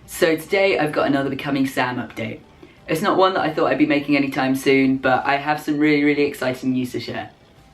So today I've got another Becoming Sam update. It's not one that I thought I'd be making anytime soon, but I have some really exciting news to share.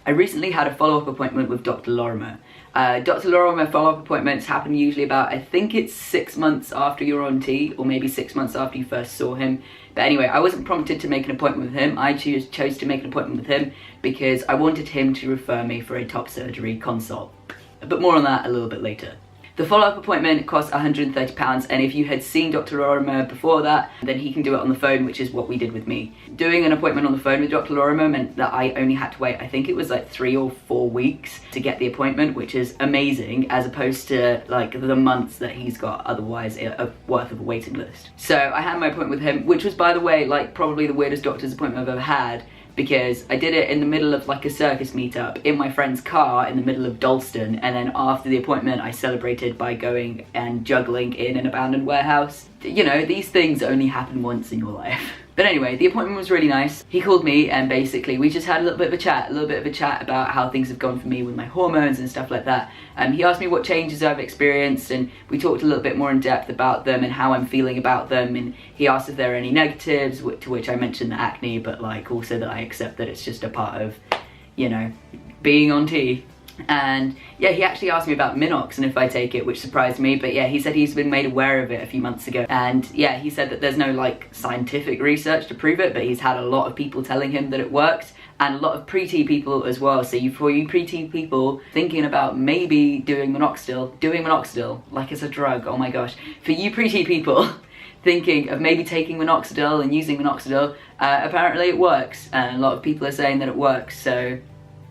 I recently had a follow-up appointment with Dr Lorimer. Dr Lorimer follow-up appointments happen usually about, I think it's 6 months after you're on T, or maybe 6 months after you first saw him. But anyway, I wasn't prompted to make an appointment with him. I chose to make an appointment with him because I wanted him to refer me for a top surgery consult. But more on that a little bit later. The follow-up appointment costs £130, and if you had seen Dr Lorimer before that, then he can do it on the phone, which is what we did with me. Doing an appointment on the phone with Dr Lorimer meant that I only had to wait, I think it was like 3 or 4 weeks to get the appointment, which is amazing, as opposed to like the months that he's got otherwise worth of a waiting list. So I had my appointment with him, which was, by the way, like probably the weirdest doctor's appointment I've ever had, because I did it in the middle of like a circus meetup in my friend's car in the middle of Dalston, and then after the appointment I celebrated by going and juggling in an abandoned warehouse. You know, these things only happen once in your life. But anyway, the appointment was really nice. He called me and basically we just had a little bit of a chat about how things have gone for me with my hormones and stuff like that. He asked me what changes I've experienced, and we talked a little bit more in depth about them and how I'm feeling about them, and he asked if there are any negatives, to which I mentioned the acne, but like also that I accept that it's just a part of, you know, being on T. And yeah, he actually asked me about Minox and if I take it, which surprised me, but yeah, he said he's been made aware of it a few months ago, and yeah, he said that there's no like scientific research to prove it, but he's had a lot of people telling him that it works, and a lot of pre-T people as well. So for you pre-T people thinking about maybe doing minoxidil like it's a drug, oh my gosh, for you pre-T people thinking of maybe taking minoxidil and using minoxidil, apparently it works, and a lot of people are saying that it works. So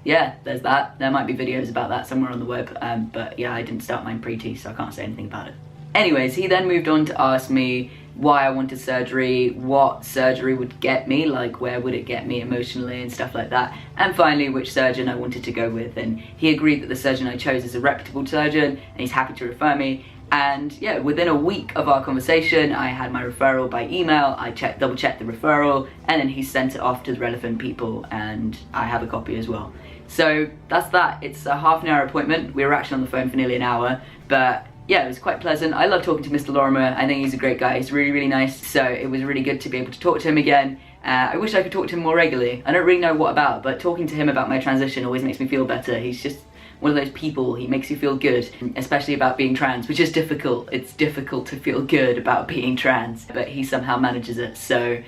yeah, there's that. There might be videos about that somewhere on the web, but yeah, I didn't start mine pre-T, so I can't say anything about it. Anyways, he then moved on to ask me why I wanted surgery, what surgery would get me, like where would it get me emotionally and stuff like that, and finally which surgeon I wanted to go with, and he agreed that the surgeon I chose is a reputable surgeon and he's happy to refer me. And yeah, within a week of our conversation, I had my referral by email. I double checked the referral, and then he sent it off to the relevant people, and I have a copy as well. So that's that. It's a half an hour appointment. We were actually on the phone for nearly an hour, but yeah, it was quite pleasant. I love talking to Mr. Lorimer. I think he's a great guy. He's really nice. So it was really good to be able to talk to him again. I wish I could talk to him more regularly. I don't really know what about, but talking to him about my transition always makes me feel better. He's just one of those people. He makes you feel good, especially about being trans, which is difficult. It's difficult to feel good about being trans, but he somehow manages it. So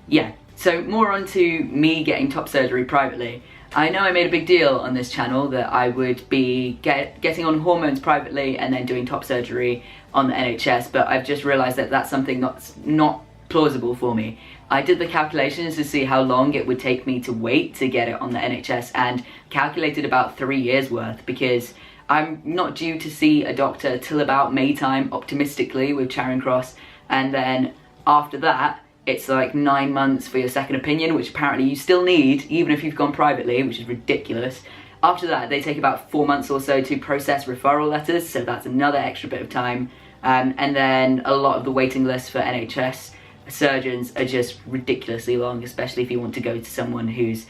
yeah, so more on to me getting top surgery privately. I know I made a big deal on this channel that I would be getting on hormones privately and then doing top surgery on the NHS, but I've just realised that that's something that's not plausible for me. I did the calculations to see how long it would take me to wait to get it on the NHS, and calculated about 3 years worth, because I'm not due to see a doctor till about May time, optimistically, with Charing Cross, and then after that it's like 9 months for your second opinion, which apparently you still need even if you've gone privately, which is ridiculous. After that they take about 4 months or so to process referral letters, so that's another extra bit of time, and then a lot of the waiting lists for NHS surgeons are just ridiculously long, especially if you want to go to someone who's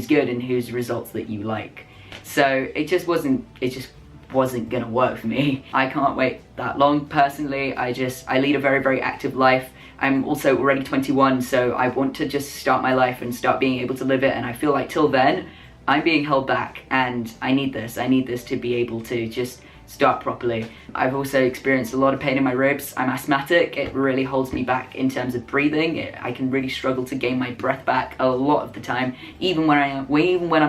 good and whose results that you like. So it just wasn't gonna work for me. I can't wait that long personally. I lead a very active life. I'm also already 21, so I want to just start my life and start being able to live it, and I feel like till then I'm being held back, and I need this to be able to just start properly. I've also experienced a lot of pain in my ribs. I'm asthmatic. It really holds me back in terms of breathing. I can really struggle to gain my breath back a lot of the time, even when I'm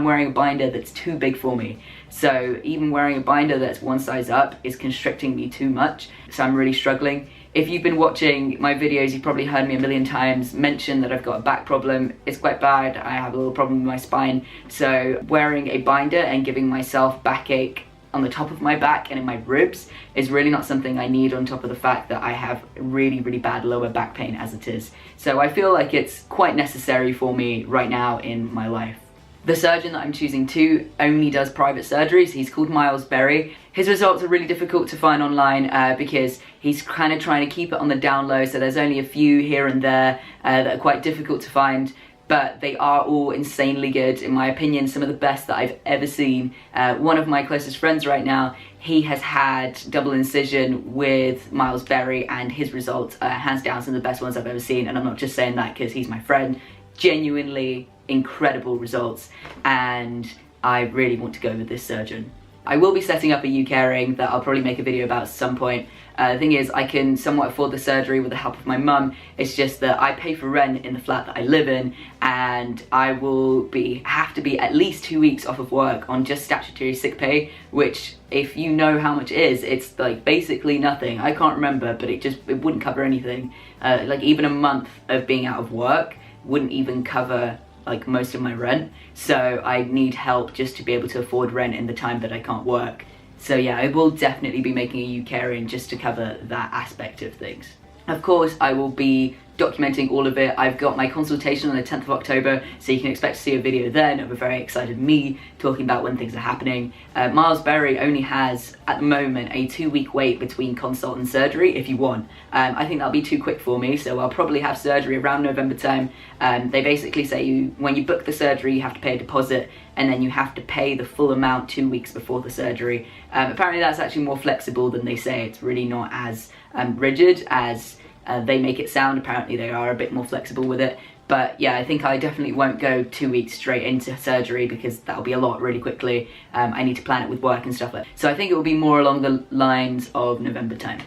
wearing a binder that's too big for me. So even wearing a binder that's one size up is constricting me too much, so I'm really struggling. If you've been watching my videos, you've probably heard me a million times mention that I've got a back problem. It's quite bad. I have a little problem with my spine, so wearing a binder and giving myself backache on the top of my back and in my ribs is really not something I need, on top of the fact that I have really bad lower back pain as it is. So I feel like it's quite necessary for me right now in my life. The surgeon that I'm choosing to only does private surgeries. He's called Miles Berry. His results are really difficult to find online because he's kind of trying to keep it on the down low, so there's only a few here and there that are quite difficult to find. but they are all insanely good. In my opinion, some of the best that I've ever seen. One of my closest friends right now, he has had double incision with Miles Berry, and his results are hands down some of the best ones I've ever seen, and I'm not just saying that because he's my friend. Genuinely incredible results, and I really want to go with this surgeon. I will be setting up a UK ring that I'll probably make a video about at some point. The thing is, I can somewhat afford the surgery with the help of my mum. It's just that I pay for rent in the flat that I live in, and I will have to be at least 2 weeks off of work on just statutory sick pay, which, if you know how much it is, it's like basically nothing. I can't remember, but it wouldn't cover anything. Like even a month of being out of work wouldn't even cover like most of my rent, so I need help just to be able to afford rent in the time that I can't work. So yeah, I will definitely be making a UK ring just to cover that aspect of things. Of course, I will be documenting all of it. I've got my consultation on the 10th of October, so you can expect to see a video then of a very excited me talking about when things are happening. Miles Berry only has, at the moment, a 2-week wait between consult and surgery if you want. I think that'll be too quick for me, so I'll probably have surgery around November time. They basically say when you book the surgery, you have to pay a deposit, and then you have to pay the full amount 2 weeks before the surgery. Apparently that's actually more flexible than they say. It's really not as rigid as they make it sound. Apparently they are a bit more flexible with it. But yeah, I think I definitely won't go 2 weeks straight into surgery because that'll be a lot really quickly. I need to plan it with work and stuff like that. So I think it will be more along the lines of November time.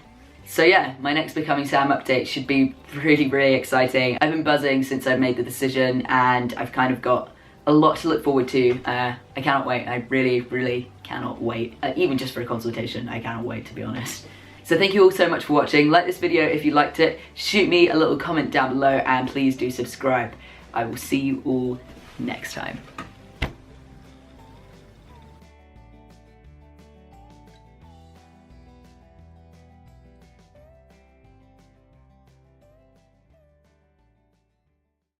So yeah, my next Becoming Sam update should be really, really exciting. I've been buzzing since I made the decision, and I've kind of got a lot to look forward to. I cannot wait. I really, really cannot wait. Even just for a consultation, I cannot wait, to be honest. So thank you all so much for watching. Like this video if you liked it. Shoot me a little comment down below, and please do subscribe. I will see you all next time.